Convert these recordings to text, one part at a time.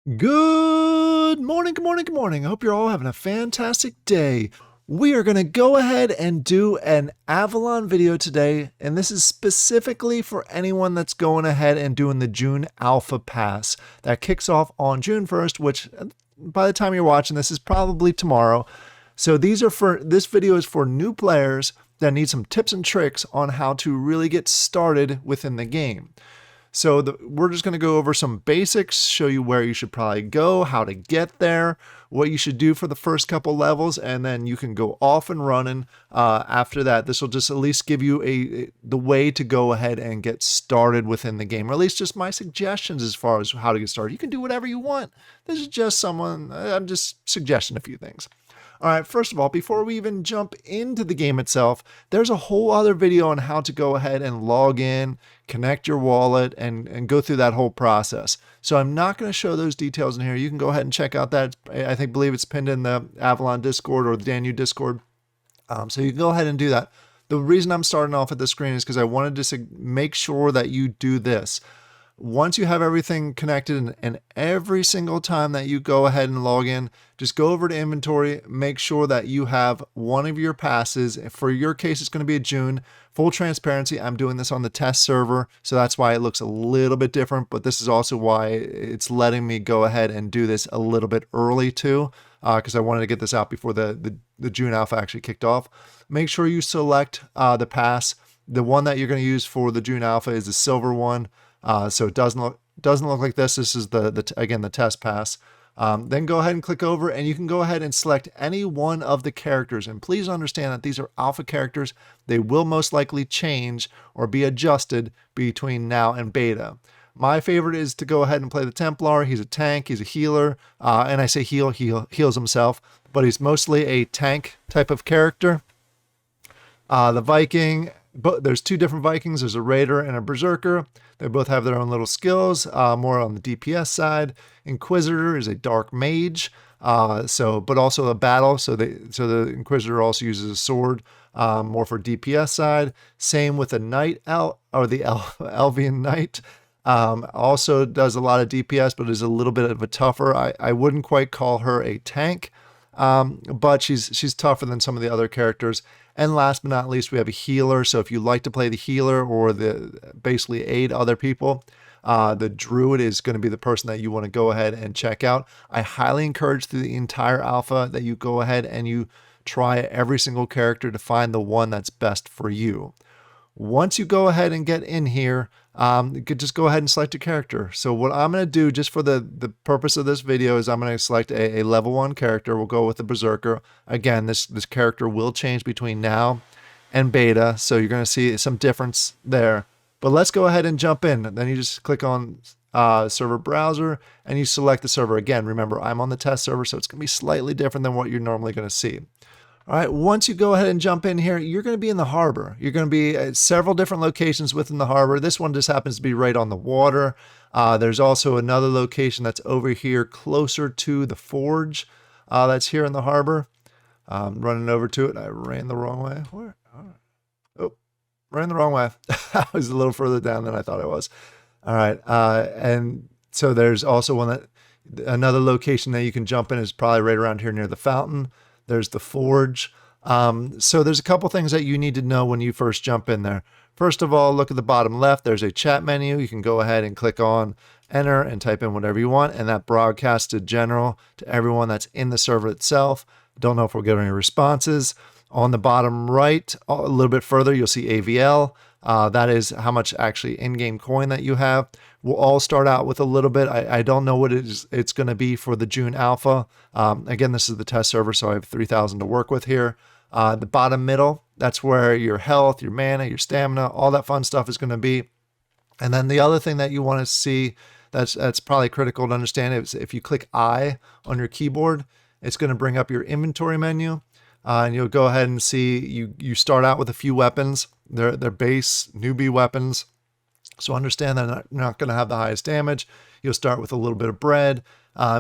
Good morning, good morning, good morning. I hope you're all having a fantastic day. We are going to go ahead and do an Avalon video today, and this is specifically for anyone that's going ahead and doing the June Alpha Pass. That kicks off on June 1st, which by the time you're watching this is probably tomorrow. So this video is for new players that need some tips and tricks on how to really get started within the game. So we're just going to go over some basics, show you where you should probably go, how to get there, what you should do for the first couple levels, and then you can go off and running after that. This will just at least give you the way to go ahead and get started within the game, or at least just my suggestions as far as how to get started. You can do whatever you want. This is just I'm just suggesting a few things. All right, first of all, before we even jump into the game itself, there's a whole other video on how to go ahead and log in, connect your wallet, and go through that whole process. So I'm not going to show those details in here. You can go ahead and check out that. Believe it's pinned in the Avalon Discord or the Danu Discord. So you can go ahead and do that. The reason I'm starting off at the screen is because I wanted to make sure that you do this. Once you have everything connected, and every single time that you go ahead and log in, just go over to inventory, make sure that you have one of your passes. For your case, it's going to be a June. Full transparency, I'm doing this on the test server, so that's why it looks a little bit different, but this is also why it's letting me go ahead and do this a little bit early too, because I wanted to get this out before the June alpha actually kicked off. Make sure you select the pass. The one that you're going to use for the June alpha is the silver one. So it doesn't look like this. This is again the test pass. Then go ahead and click over, and you can go ahead and select any one of the characters. And please understand that these are alpha characters. They will most likely change or be adjusted between now and beta. My favorite is to go ahead and play the Templar. He's a tank. He's a healer. And I say he heals himself, but he's mostly a tank type of character. The Viking. But there's two different Vikings. There's a Raider and a Berserker. They both have their own little skills, more on the DPS side. Inquisitor is a dark mage, but also a battle. So the Inquisitor also uses a sword, more for DPS side. Same with the Knight or the Elvian Knight. Also does a lot of DPS, but is a little bit of a tougher. I wouldn't quite call her a tank, but she's tougher than some of the other characters. And last but not least, we have a healer. So if you like to play the healer or basically aid other people, the Druid is going to be the person that you want to go ahead and check out. I highly encourage through the entire alpha that you go ahead and you try every single character to find the one that's best for you. Once you go ahead and get in here, you could just go ahead and select a character. So what I'm going to do just for the purpose of this video is I'm going to select a level 1 character. We'll go with the Berserker. Again, this character will change between now and beta, so you're going to see some difference there. But let's go ahead and jump in. Then you just click on server browser and you select the server. Again, remember, I'm on the test server, so it's going to be slightly different than what you're normally going to see. All right, once you go ahead and jump in here, you're going to be in the harbor. You're going to be at several different locations within the harbor. This one just happens to be right on the water. There's also another location that's over here closer to the forge that's here in the harbor. Running over to it. I ran the wrong way. Where? Oh, ran the wrong way. I was a little further down than I thought I was. All right, and so there's also another location that you can jump in is probably right around here near the fountain. There's the forge. So there's a couple things that you need to know when you first jump in there. First of all, look at the bottom left. There's a chat menu. You can go ahead and click on enter and type in whatever you want, and that broadcasts to general to everyone that's in the server itself. Don't know if we'll get any responses. On the bottom right, a little bit further, you'll see AVL. That is how much actually in-game coin that you have. We'll all start out with a little bit. I don't know what it's going to be for the June alpha. Again, this is the test server, so I have 3,000 to work with here. The bottom middle, that's where your health, your mana, your stamina, all that fun stuff is going to be. And then the other thing that you want to see that's probably critical to understand is if you click I on your keyboard, it's going to bring up your inventory menu. And you'll go ahead and see you start out with a few weapons. They're base newbie weapons. So understand that they're not going to have the highest damage. You'll start with a little bit of bread,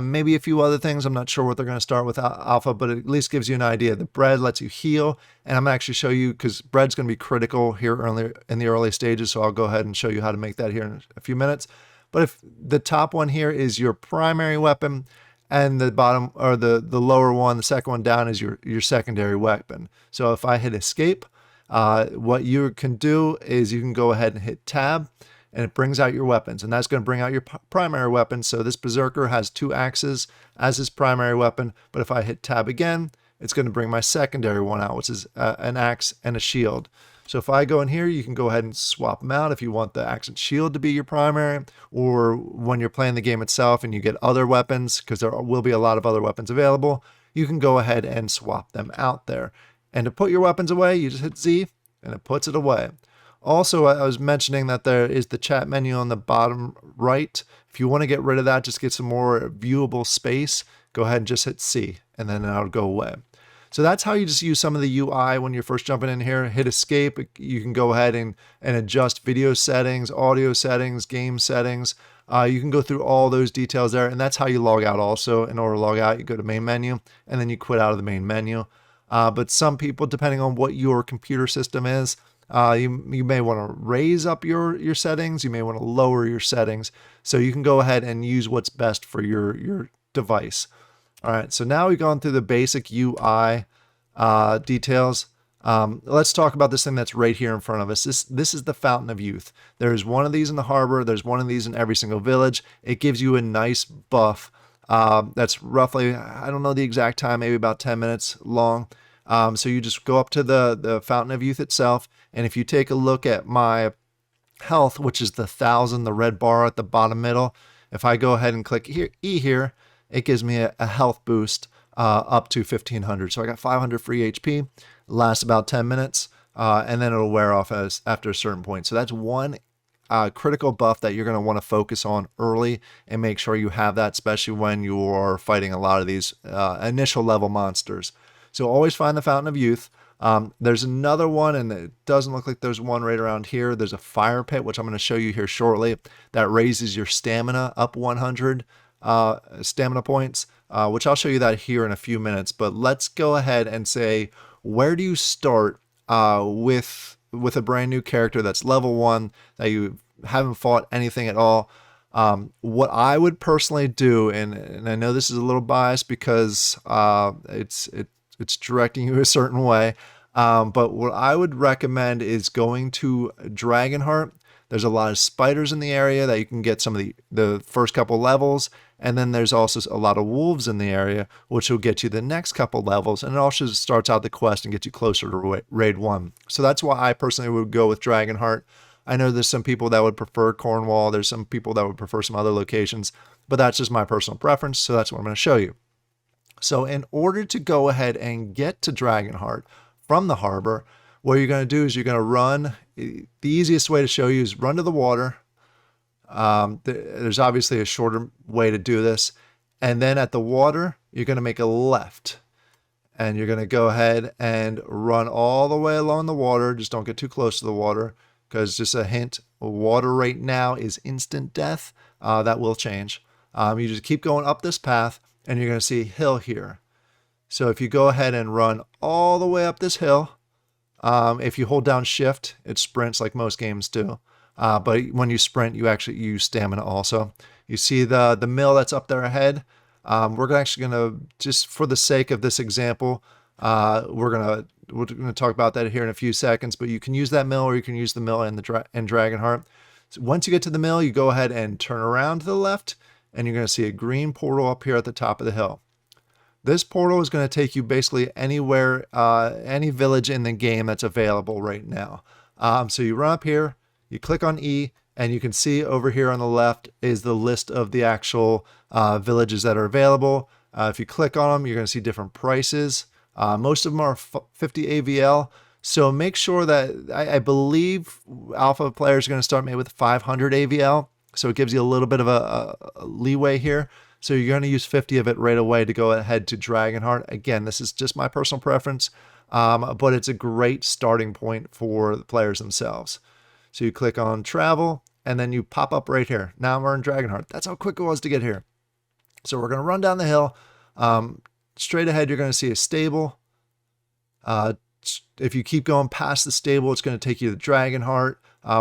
maybe a few other things. I'm not sure what they're going to start with alpha, but it at least gives you an idea. The bread lets you heal, and I'm going to actually show you because bread's going to be critical here early in the early stages. So I'll go ahead and show you how to make that here in a few minutes. But if the top one here is your primary weapon, and the bottom or the lower one, the second one down, is your secondary weapon. So if I hit escape, what you can do is you can go ahead and hit tab, and it brings out your weapons, and that's going to bring out your primary weapon. So this berserker has 2 axes as his primary weapon, but if I hit tab again, it's going to bring my secondary one out, which is an axe and a shield. So if I go in here, you can go ahead and swap them out if you want the axe and shield to be your primary, or when you're playing the game itself and you get other weapons, because there will be a lot of other weapons available, you can go ahead and swap them out there. And to put your weapons away, you just hit Z and it puts it away. Also, I was mentioning that there is the chat menu on the bottom right. If you want to get rid of that, just get some more viewable space, go ahead and just hit C, and then it'll go away. So that's how you just use some of the UI when you're first jumping in here. Hit escape. You can go ahead and adjust video settings, audio settings, game settings. You can go through all those details there, and that's how you log out also. In order to log out, you go to main menu, and then you quit out of the main menu. But some people, depending on what your computer system is, you may want to raise up your settings. You may want to lower your settings. So you can go ahead and use what's best for your device. All right, so now we've gone through the basic UI details. Let's talk about this thing that's right here in front of us. This is the Fountain of Youth. There's one of these in the harbor. There's one of these in every single village. It gives you a nice buff. That's roughly, I don't know the exact time, maybe about 10 minutes long. So you just go up to the Fountain of Youth itself, and if you take a look at my health, which is the 1,000, the red bar at the bottom middle, if I go ahead and click here, E here, it gives me a health boost up to 1,500. So I got 500 free HP, lasts about 10 minutes, and then it'll wear off after a certain point. So that's one critical buff that you're going to want to focus on early and make sure you have that, especially when you are fighting a lot of these initial level monsters. So always find the Fountain of Youth. There's another one, and it doesn't look like there's one right around here. There's a fire pit, which I'm going to show you here shortly, that raises your stamina up 100 stamina points, which I'll show you that here in a few minutes. But let's go ahead and say, where do you start with a brand new character that's level 1, that you haven't fought anything at all? What I would personally do, and I know this is a little biased because it's directing you a certain way, but what I would recommend is going to Dragonheart. There's a lot of spiders in the area that you can get some of the first couple levels, and then there's also a lot of wolves in the area, which will get you the next couple levels, and it also starts out the quest and gets you closer to Raid 1. So that's why I personally would go with Dragonheart. I know there's some people that would prefer Cornwall, there's some people that would prefer some other locations, but that's just my personal preference, so that's what I'm going to show you. So in order to go ahead and get to Dragonheart from the harbor, what you're going to do is you're going to run. The easiest way to show you is run to the water. There's obviously a shorter way to do this. And then at the water, you're going to make a left. And you're going to go ahead and run all the way along the water. Just don't get too close to the water, because just a hint, water right now is instant death. That will change. You just keep going up this path, and you're going to see a hill here. So if you go ahead and run all the way up this hill, if you hold down shift, it sprints like most games do. But when you sprint, you actually use stamina also. You see the mill that's up there ahead. We're actually going to, just for the sake of this example, we're going to talk about that here in a few seconds, but you can use that mill, or you can use the mill in Dragonheart. So once you get to the mill, you go ahead and turn around to the left, and you're going to see a green portal up here at the top of the hill. This portal is going to take you basically anywhere, any village in the game that's available right now. So you run up here, you click on E, and you can see over here on the left is the list of the actual villages that are available. If you click on them, you're going to see different prices. Most of them are 50 AVL. So make sure that, I believe alpha players are going to start maybe with 500 AVL. So it gives you a little bit of a leeway here. So you're going to use 50 of it right away to go ahead to Dragonheart. Again, this is just my personal preference, but it's a great starting point for the players themselves. So you click on travel, and then you pop up right here. Now we're in Dragonheart. That's how quick it was to get here. So we're going to run down the hill. Straight ahead, you're going to see a stable. If you keep going past the stable, it's going to take you to Dragonheart,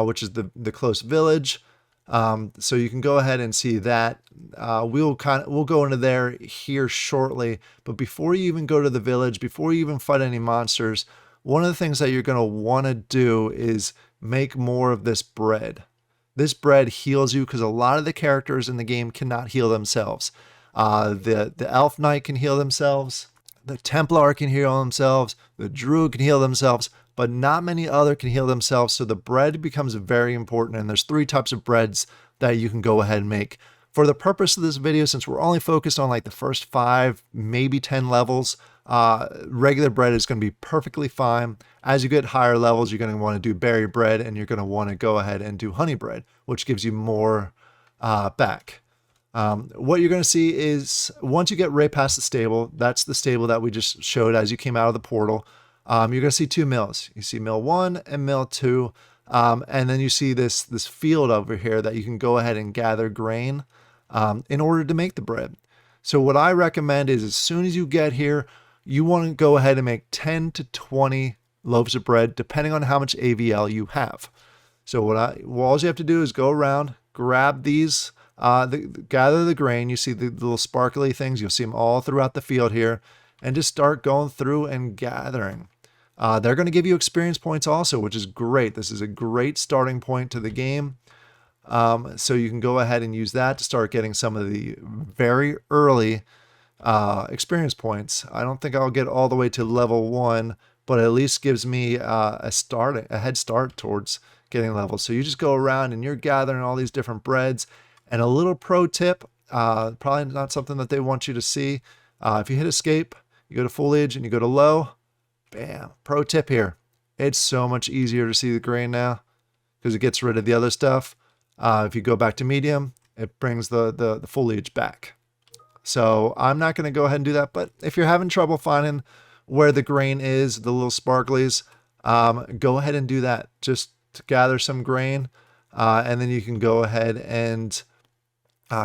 which is the close village. So you can go ahead and see that. We'll go into there here shortly. But before you even go to the village, before you even fight any monsters, one of the things that you're going to want to do is make more of this bread. This bread heals you because a lot of the characters in the game cannot heal themselves. The Elf Knight can heal themselves. The Templar can heal themselves. The Druid can heal themselves. But not many other can heal themselves. So the bread becomes very important. And there's 3 types of breads that you can go ahead and make. For the purpose of this video, since we're only focused on like the first 5, maybe 10 levels, regular bread is going to be perfectly fine. As you get higher levels, you're going to want to do berry bread, and you're going to want to go ahead and do honey bread, which gives you more back. What you're going to see is once you get right past the stable, that's the stable that we just showed as you came out of the portal. You're going to see 2 mills. You see mill 1 and mill 2. And then you see this field over here that you can go ahead and gather grain in order to make the bread. So what I recommend is as soon as you get here, you want to go ahead and make 10 to 20 loaves of bread, depending on how much AVL you have. So all you have to do is go around, grab these, gather the grain. You see the little sparkly things. You'll see them all throughout the field here, and just start going through and gathering. They're going to give you experience points also, which is great. This is a great starting point to the game. So you can go ahead and use that to start getting some of the very early experience points. I don't think I'll get all the way to level 1, but at least gives me a head start towards getting levels. So you just go around and you're gathering all these different breads. And a little pro tip, probably not something that they want you to see. If you hit escape, you go to foliage and you go to low, bam, pro tip here. It's so much easier to see the grain now because it gets rid of the other stuff. If you go back to medium, it brings the foliage back. So I'm not going to go ahead and do that. But if you're having trouble finding where the grain is, the little sparklies, go ahead and do that. Just to gather some grain. And then you can go ahead and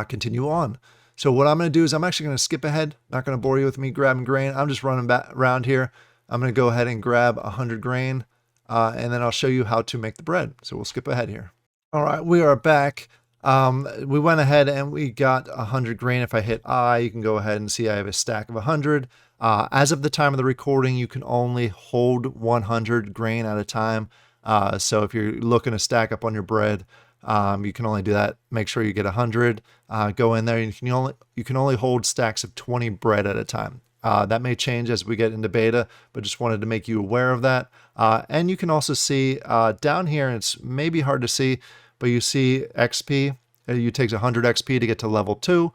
continue on. So what I'm going to do is I'm actually going to skip ahead. Not going to bore you with me grabbing grain. I'm just running back around here. I'm going to go ahead and grab 100 grain. And then I'll show you how to make the bread. So we'll skip ahead here. All right, we are back. We went ahead and we got 100 grain. If I hit I, you can go ahead and see I have a stack of 100. As of the time of the recording, you can only hold 100 grain at a time. So if you're looking to stack up on your bread, you can only do that. Make sure you get 100. Go in there. You can only hold stacks of 20 bread at a time. That may change as we get into beta, but just wanted to make you aware of that. And you can also see down here, and it's maybe hard to see, but you see XP. It takes 100 XP to get to level 2.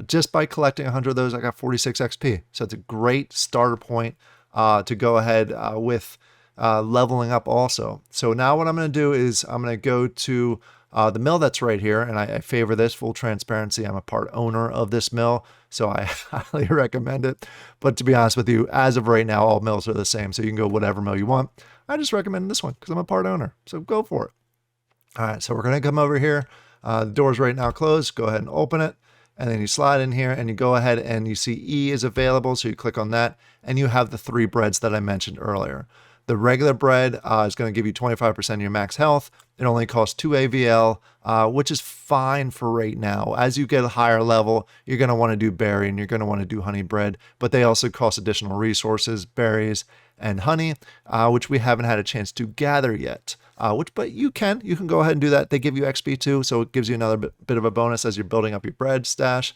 Just by collecting 100 of those, I got 46 XP. So it's a great starter point to go ahead with leveling up also. So now what I'm going to do is I'm going to go to the mill that's right here, and I favor this, full transparency. I'm a part owner of this mill, so I highly recommend it. But to be honest with you, as of right now, all mills are the same, so you can go whatever mill you want. I just recommend this one because I'm a part owner, so go for it. All right, so we're going to come over here. The door's right now closed. Go ahead and open it. And then you slide in here and you go ahead and you see E is available. So you click on that and you have the 3 breads that I mentioned earlier. The regular bread is going to give you 25% of your max health. It only costs 2 AVL, which is fine for right now. As you get a higher level, you're going to want to do berry and you're going to want to do honey bread, but they also cost additional resources, berries and honey, which we haven't had a chance to gather yet. But you can go ahead and do that. They give you XP too, so it gives you another bit of a bonus as you're building up your bread stash.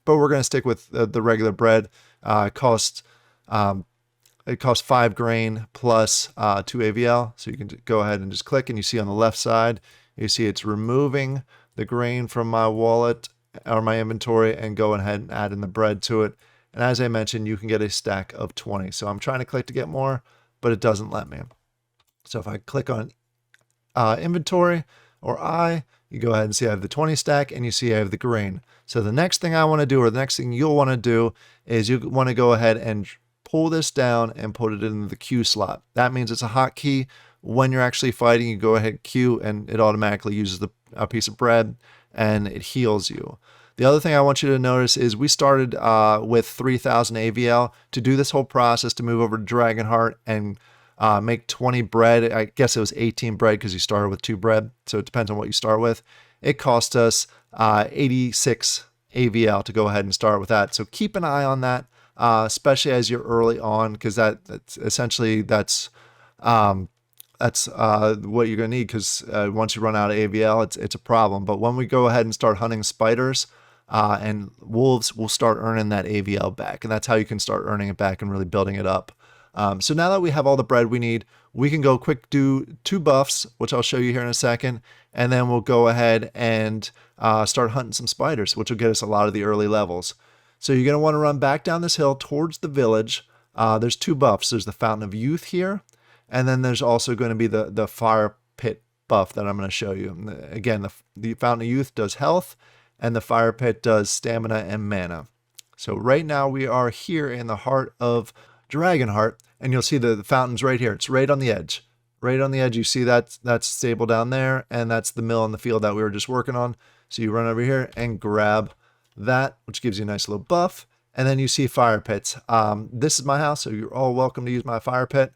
But we're going to stick with the regular bread. It costs 5 grain plus 2 AVL. So you can go ahead and just click, and you see on the left side, you see it's removing the grain from my wallet or my inventory and go ahead and add in the bread to it. And as I mentioned, you can get a stack of 20. So I'm trying to click to get more, but it doesn't let me. So if I click on inventory or you go ahead and see I have the 20 stack and you see I have the grain. So the next thing I want to do, or the next thing you'll want to do, is you want to go ahead and pull this down and put it in the Q slot. That means it's a hotkey. When you're actually fighting, you go ahead Q and it automatically uses a piece of bread and it heals you. The other thing I want you to notice is we started with 3,000 AVL. To do this whole process, to move over to Dragonheart and make 20 bread, I guess it was 18 bread because you started with 2 bread, so it depends on what you start with. it cost us 86 AVL to go ahead and start with that. So keep an eye on that, especially as you're early on, because that's essentially what you're going to need, because once you run out of AVL, it's a problem. But when we go ahead and start hunting spiders and wolves, we'll start earning that AVL back. And that's how you can start earning it back and really building it up. So now that we have all the bread we need, we can go quick do 2 buffs, which I'll show you here in a second. And then we'll go ahead and start hunting some spiders, which will get us a lot of the early levels. So you're going to want to run back down this hill towards the village. There's 2 buffs. There's the Fountain of Youth here. And then there's also going to be the fire pit buff that I'm going to show you. Again, the Fountain of Youth does health, and the fire pit does stamina and mana. So right now we are here in the heart of Dragonheart, and you'll see the fountain's right here. It's right on the edge. Right on the edge, you see that's stable down there, and that's the mill in the field that we were just working on. So you run over here and grab that, which gives you a nice little buff. And then you see fire pits. This is my house, so you're all welcome to use my fire pit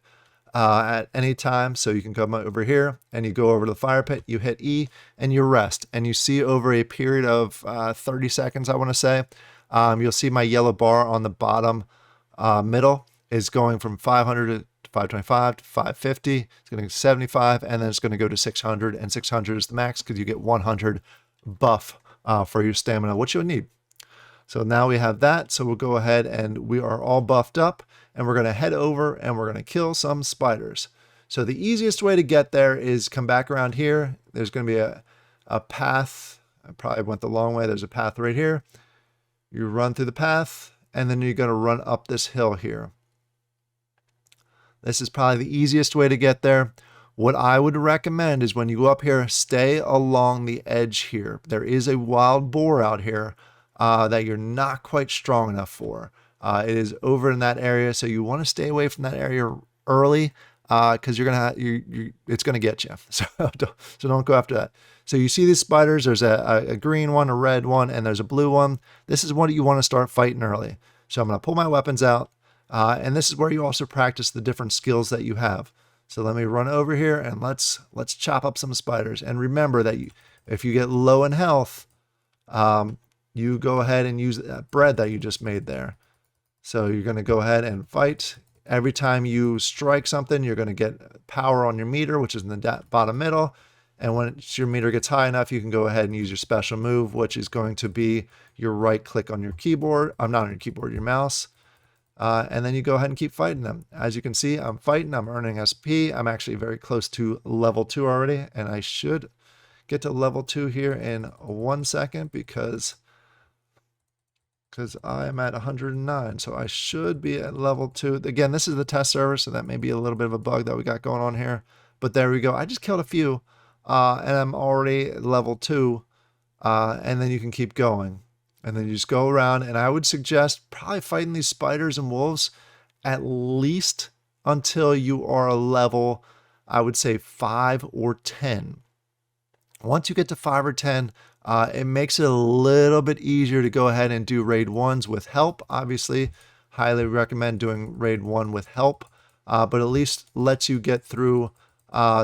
at any time. So you can come over here and you go over to the fire pit, you hit E and you rest. And you see over a period of 30 seconds, I want to say, you'll see my yellow bar on the bottom middle is going from 500 to 525 to 550. It's going to go to 75, and then it's going to go to 600. And 600 is the max because you get 100 buff for your stamina, which you'll need. So now we have that. So we'll go ahead and we are all buffed up, and we're going to head over and we're going to kill some spiders. So the easiest way to get there is come back around here. There's going to be a path. I probably went the long way. There's a path right here. You run through the path, and then you're going to run up this hill here. This is probably the easiest way to get there. What I would recommend is when you go up here, stay along the edge here. There is a wild boar out here that you're not quite strong enough for. It is over in that area, so you want to stay away from that area early because you're gonna it's gonna get you. So don't go after that. So you see these spiders. There's a green one, a red one, and there's a blue one. This is what you want to start fighting early. So I'm gonna pull my weapons out. And this is where you also practice the different skills that you have. So let me run over here and let's chop up some spiders. And remember that if you get low in health, you go ahead and use that bread that you just made there. So you're going to go ahead and fight. Every time you strike something, you're going to get power on your meter, which is in the bottom middle. And when your meter gets high enough, you can go ahead and use your special move, which is going to be your right click on your keyboard. I'm not on your keyboard, your mouse. And then you go ahead and keep fighting them. As you can see, I'm fighting, I'm earning SP. I'm actually very close to level 2 already, and I should get to level 2 here in 1 second because I'm at 109. So I should be at level 2. Again, this is the test server, so that may be a little bit of a bug that we got going on here. But there we go. I just killed a few, and I'm already at level 2, and then you can keep going. And then you just go around, and I would suggest probably fighting these spiders and wolves at least until you are a level, I would say 5 or 10. Once you get to 5 or 10, it makes it a little bit easier to go ahead and do raid 1s with help. Obviously, highly recommend doing raid 1 with help, but at least lets you get through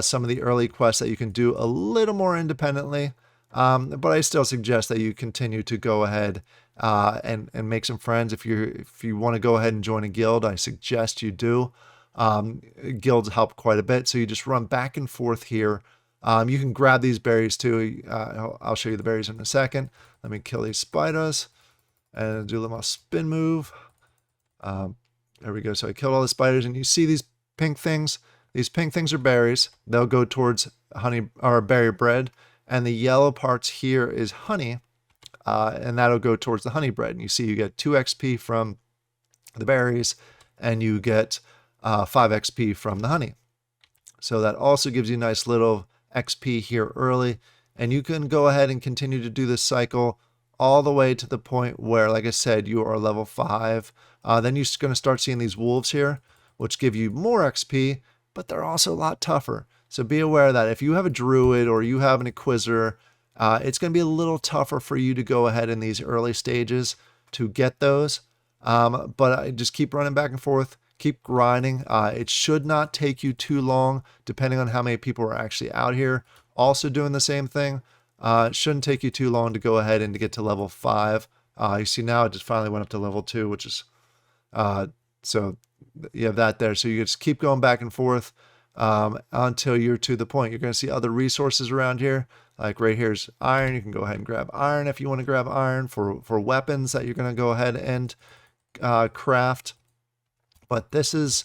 some of the early quests that you can do a little more independently. But I still suggest that you continue to go ahead and make some friends. If you want to go ahead and join a guild, I suggest you do. Guilds help quite a bit. So you just run back and forth here. You can grab these berries too. I'll show you the berries in a second. Let me kill these spiders and do a little spin move. There we go. So I killed all the spiders, and you see these pink things. These pink things are berries. They'll go towards honey or berry bread. And the yellow parts here is honey, and that'll go towards the honey bread. And you see you get 2 XP from the berries, and you get 5 XP from the honey. So that also gives you a nice little XP here early. And you can go ahead and continue to do this cycle all the way to the point where, like I said, you are level 5. Then you're going to start seeing these wolves here, which give you more XP, but they're also a lot tougher. So be aware that if you have a druid or you have an inquisitor, it's going to be a little tougher for you to go ahead in these early stages to get those. But just keep running back and forth, keep grinding. It should not take you too long, depending on how many people are actually out here also doing the same thing. It shouldn't take you too long to go ahead and to get to level 5. You see now it just finally went up to level 2, which is so you have that there. So you just keep going back and forth until you're to the point. You're going to see other resources around here. Like right here's iron. You can go ahead and grab iron if you want to grab iron for weapons that you're going to go ahead and craft. But this is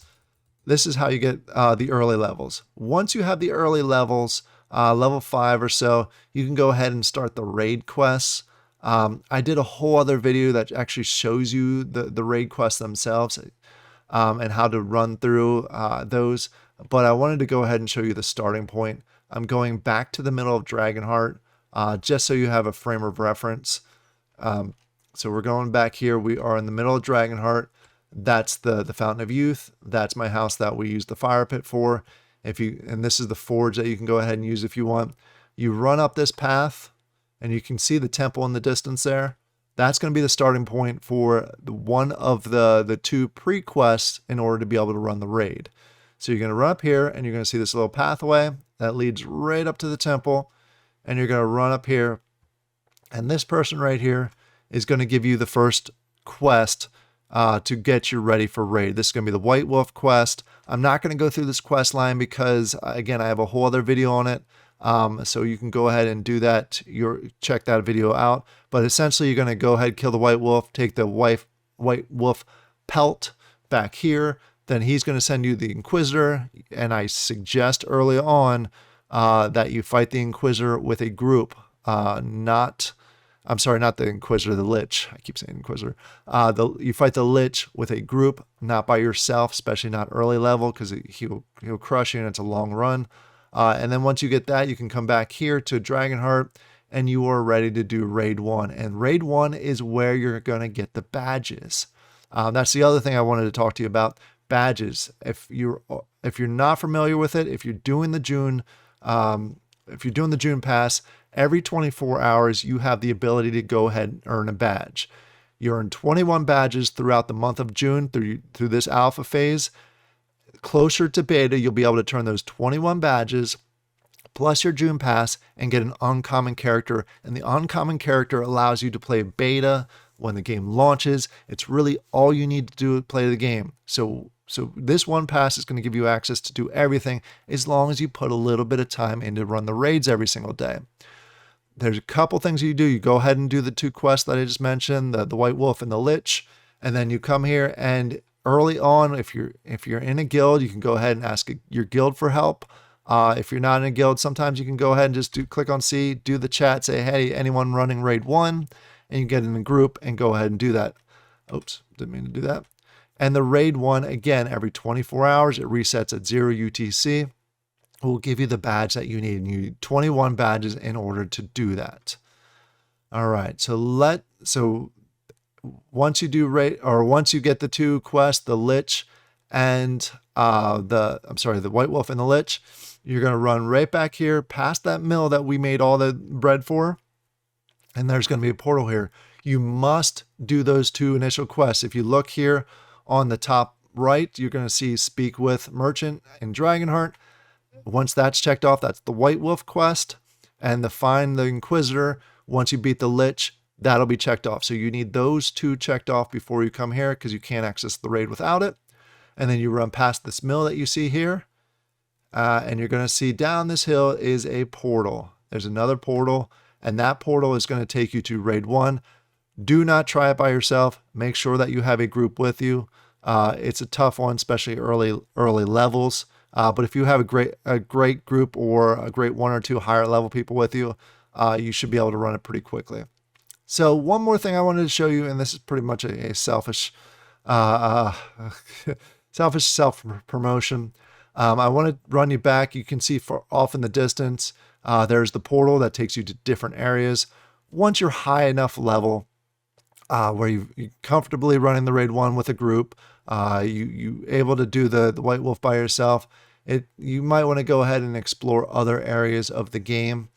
how you get the early levels. Once you have the early levels, level 5 or so, you can go ahead and start the raid quests. I did a whole other video that actually shows you the raid quests themselves and how to run through those. But I wanted to go ahead and show you the starting point. I'm going back to the middle of Dragonheart just so you have a frame of reference. So we're going back here. We are in the middle of Dragonheart. That's the Fountain of Youth. That's my house that we use the fire pit for. And this is the forge that you can go ahead and use if you want. You run up this path and you can see the temple in the distance there. That's going to be the starting point for one of the 2 pre-quests in order to be able to run the raid. So you're going to run up here and you're going to see this little pathway that leads right up to the temple. And you're going to run up here. And this person right here is going to give you the first quest to get you ready for raid. This is going to be the White Wolf quest. I'm not going to go through this quest line because, again, I have a whole other video on it. So you can go ahead and do that. Check that video out. But essentially, you're going to go ahead, kill the White Wolf, take the White Wolf pelt back here. Then he's going to send you the Inquisitor. And I suggest early on that you fight the Inquisitor with a group, I'm sorry, not the Inquisitor, the Lich. I keep saying Inquisitor. You fight the Lich with a group, not by yourself, especially not early level, because he'll crush you and it's a long run. And then once you get that, you can come back here to Dragonheart and you are ready to do Raid 1. And Raid 1 is where you're going to get the badges. That's the other thing I wanted to talk to you about, badges. If you're not familiar with it, if you're doing the June pass, every 24 hours, you have the ability to go ahead and earn a badge. You earn 21 badges throughout the month of June through this alpha phase. Closer to beta, you'll be able to turn those 21 badges plus your June pass and get an uncommon character. And the uncommon character allows you to play beta when the game launches. It's really all you need to do to play the game. So this one pass is going to give you access to do everything as long as you put a little bit of time in to run the raids every single day. There's a couple things you do. You go ahead and do the 2 quests that I just mentioned, the White Wolf and the Lich, and then you come here and early on, if you're in a guild, you can go ahead and ask your guild for help. If you're not in a guild, sometimes you can go ahead and just click on C, do the chat, say, hey, anyone running Raid 1, and you get in a group and go ahead and do that. Oops, didn't mean to do that. And the Raid 1, again, every 24 hours, it resets at 0 UTC. Will give you the badge that you need. And you need 21 badges in order to do that. All right, so once you do once you get the 2 quests, the Lich and the White Wolf and the Lich, you're going to run right back here past that mill that we made all the bread for. And there's going to be a portal here. You must do those 2 initial quests. If you look here on the top right, you're going to see Speak with Merchant in Dragonheart. Once that's checked off, that's the White Wolf quest. And the Find the Inquisitor, once you beat the Lich, that'll be checked off. So you need those 2 checked off before you come here because you can't access the raid without it. And then you run past this mill that you see here. And you're going to see down this hill is a portal. There's another portal. And that portal is going to take you to Raid 1. Do not try it by yourself. Make sure that you have a group with you. It's a tough one, especially early levels. But if you have a great group or a great 1 or 2 higher level people with you, you should be able to run it pretty quickly. So one more thing I wanted to show you, and this is pretty much a selfish self-promotion. I want to run you back. You can see off in the distance, there's the portal that takes you to different areas. Once you're high enough level where you're comfortably running the Raid 1 with a group, you able to do the White Wolf by yourself, you might want to go ahead and explore other areas of the game.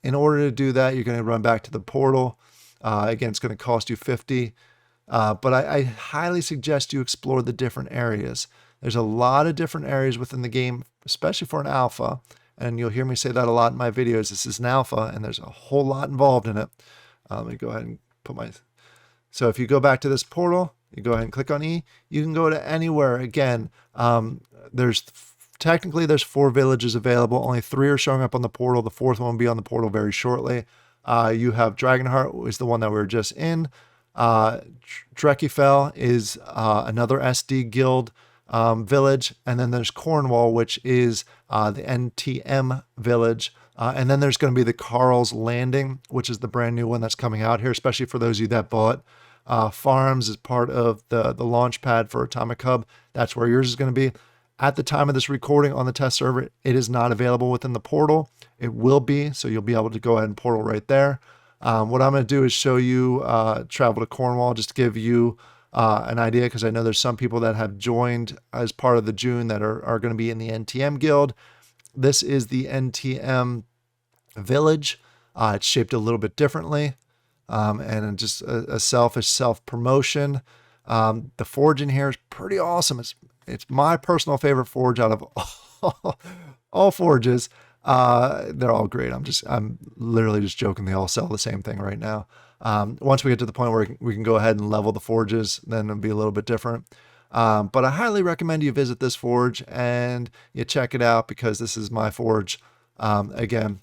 In order to do that, you're going to run back to the portal. Again, it's going to cost you 50. But I highly suggest you explore the different areas. There's a lot of different areas within the game, especially for an alpha. and you'll hear me say that a lot in my videos. This is an alpha, and there's a whole lot involved in it. Let me go ahead and put my... So if you go back to this portal, you go ahead and click on E, you can go to anywhere. Again, technically there's 4 villages available. Only 3 are showing up on the portal. The 4th one will be on the portal very shortly. You have Dragonheart, is the one that we were just in. Drekifel is another SD guild village. And then there's Cornwall, which is the NTM village. And then there's going to be the Carl's Landing, which is the brand new one that's coming out here, especially for those of you that bought Farms as part of the launch pad for Atomic Hub. That's where yours is going to be. At the time of this recording on the test server, it is not available within the portal. It will be, so you'll be able to go ahead and portal right there. What I'm going to do is show you travel to Cornwall, just to give you an idea, because I know there's some people that have joined as part of the June that are going to be in the NTM guild. This is the NTM village. It's shaped a little bit differently, and just a selfish self-promotion. The forge in here is pretty awesome. It's my personal favorite forge out of all forges. They're all great. I'm literally just joking. They all sell the same thing right now. Once we get to the point where we can go ahead and level the forges, then it'll be a little bit different. But I highly recommend you visit this forge and you check it out, because this is my forge. Again,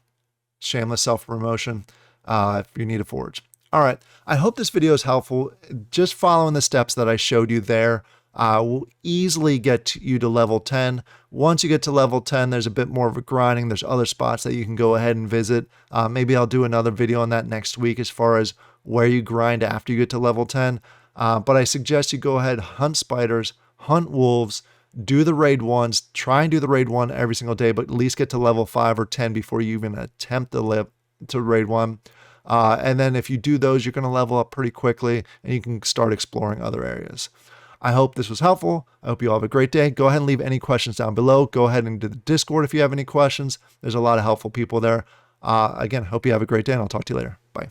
shameless self-promotion if you need a forge. All right. I hope this video is helpful. Just following the steps that I showed you there will easily get you to level 10. Once you get to level 10, there's a bit more of a grinding. There's other spots that you can go ahead and visit. Maybe I'll do another video on that next week as far as where you grind after you get to level 10. But I suggest you go ahead, hunt spiders, hunt wolves, do the raid 1s, try and do the raid 1 every single day, but at least get to level 5 or 10 before you even attempt to raid 1. And then if you do those, you're going to level up pretty quickly and you can start exploring other areas. I hope this was helpful. I hope you all have a great day. Go ahead and leave any questions down below. Go ahead and do the Discord if you have any questions. There's a lot of helpful people there. Again, hope you have a great day, and I'll talk to you later. Bye.